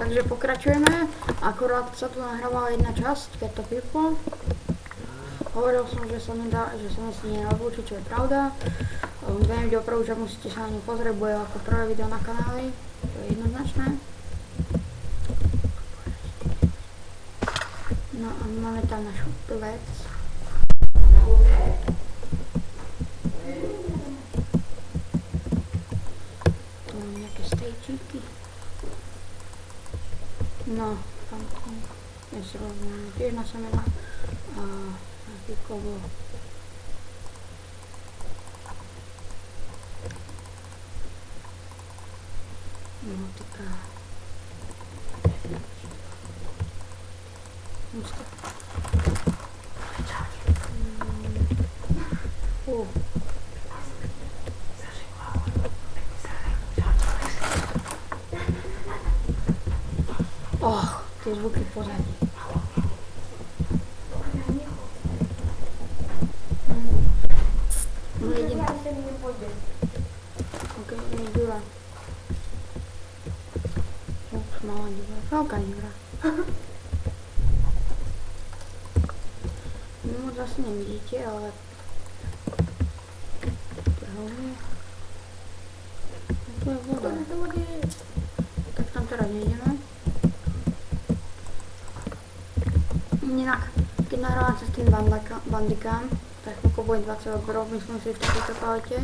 Takže pokračujeme, akorát sa tu nahrávala jedna časť, keď to píplo. Hovoril som, že sa nesmie neodlučiť, čo je pravda. Viem doprvu, že musíte sa na ňu pozrieť, bude ako prvé video na kanáli, to je jednoznačné. No a máme tam našu vec. Tu mám nejaké stejčíky. No, tam je si rozumiem tiež na semena a nejaký kobo. No, taká Musto. Tie zvuky v pozadí. Idem. Ok, je Ďura. Už malá Ďura. Veľká Ďura. Moc asi nevidíte, ale tu je voda. Tak tam teraz nejdeme. Inak, keď nahrávam sa s tým bandikám, tak chvíľko bude 20 odberov, myslím si v takejto kvalite.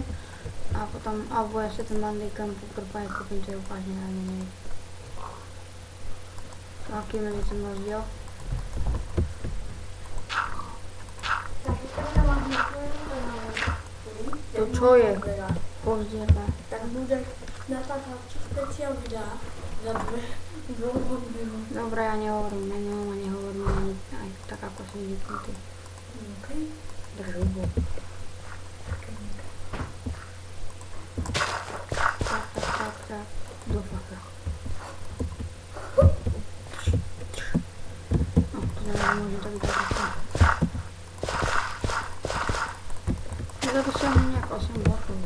A potom, alebo ja si ten bandikám poprvá kúpim, to je úplne najmenej. Aký je medzi ten rozdiel? To čo je? Pozdielba. Tak bude natáčať špeciál videa za 2 hodiny. Dobre, ja nehovorím menom a nehovorím ani aj tak ako som zvyknutý. Okej. Drž hubu. Tak. Do faka. No, to znamená, môžem tak dať takto. Ja to dosiahnem nejak 8 blokov.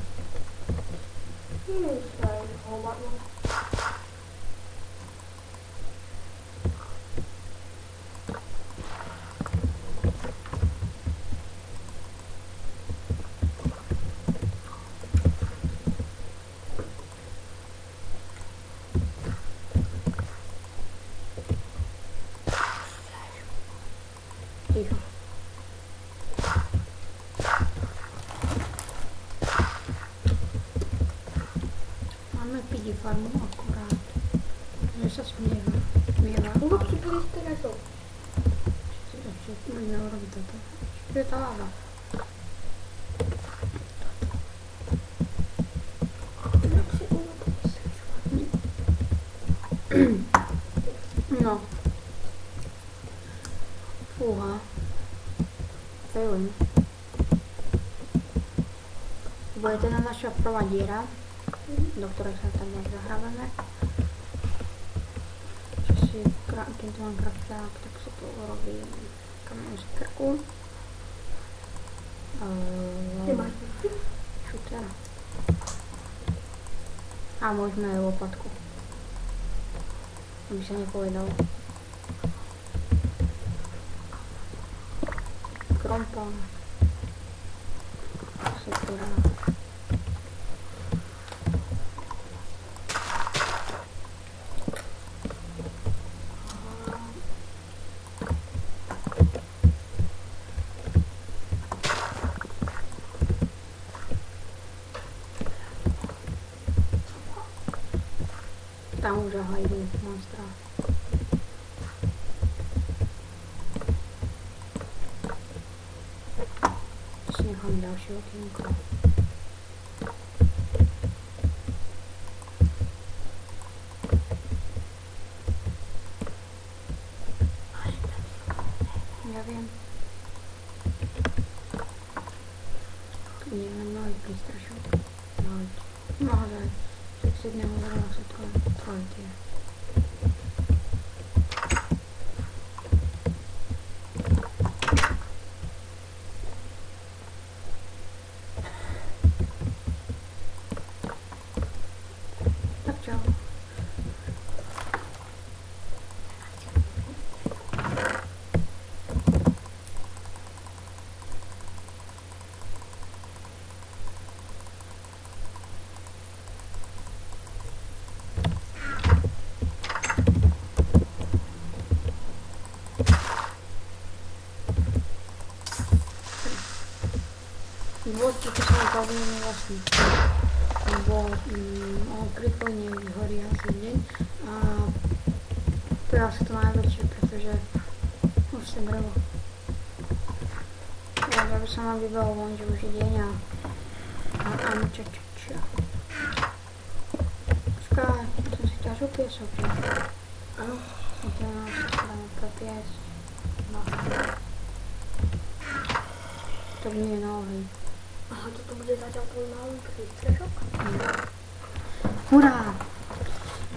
Ticho. Máme pidi farmu akurát, že sa smieva. Urob si prísť teraz. Ešte môžeme urobiť toto. Čo je tá láva? No. Fúha. Fejujem. Bude teda naša prvá diera, do ktorej sa tam zahrávame. Keď to mám krafták, tak sa to urobí kamenú sekerku. Nemáš šutera. A môžeme aj lopatku. Aby sa nepovedalo. Krompa. Sekera. Tam už hajdu monstra. Si nechám ďalšie okienko. Ja viem. Tu nie len malý prístrašok. Naozaj. Tak si nehovorila sa trojtie. dôvod, prečo som ho použil vlastný. Lebo on pripojne vyhorí asi deň a to je asi to najväčšie, pretože už si drevo. Ja by som vám vybral von, že už je deň a ča. Počkaj, som si ťažil piesok, že? Áno. Som ti nám sa dáme prepiesť. No. To nie je nohy. Aha, toto bude zatiaľ tvoj malý prístrešok? Hurá!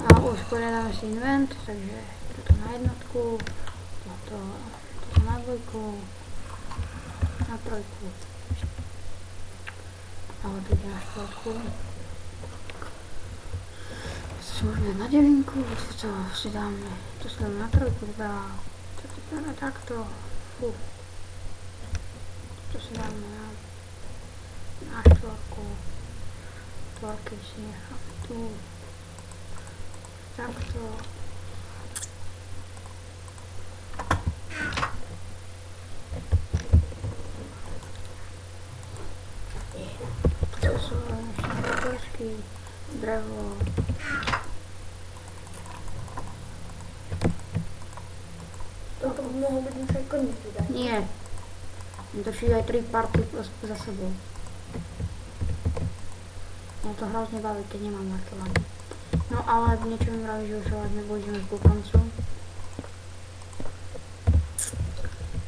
A usporiadáme si invent, takže toto na jednotku, toto na dvojku, na trojku. Ale to ide na štvorku. Môžeme na devinku, to si dáme na trojku, teda to dáme takto. To si dáme na štvorku. Štvorky si necháme tu. Takto. To sú ešte trošky, drevo. Toto by mohol byť už aj koniec vydať. Nie. Točí aj 3 party za sebou. Mňa to hrozne baví, keď nemám markované. No ale niečo mi vraví, že už sa nebudeme ku koncu.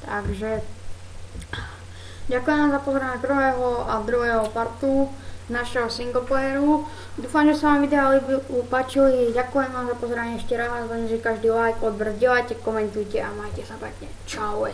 Takže ďakujem za pozoranie prvého a druhého partu našeho singleplayeru. Dúfam, že sa vám videa páčili. Ďakujem vám za pozoranie ešte raz. Len, že každý like, odber, zdieľajte, komentujte a majte sa pekne. Čau.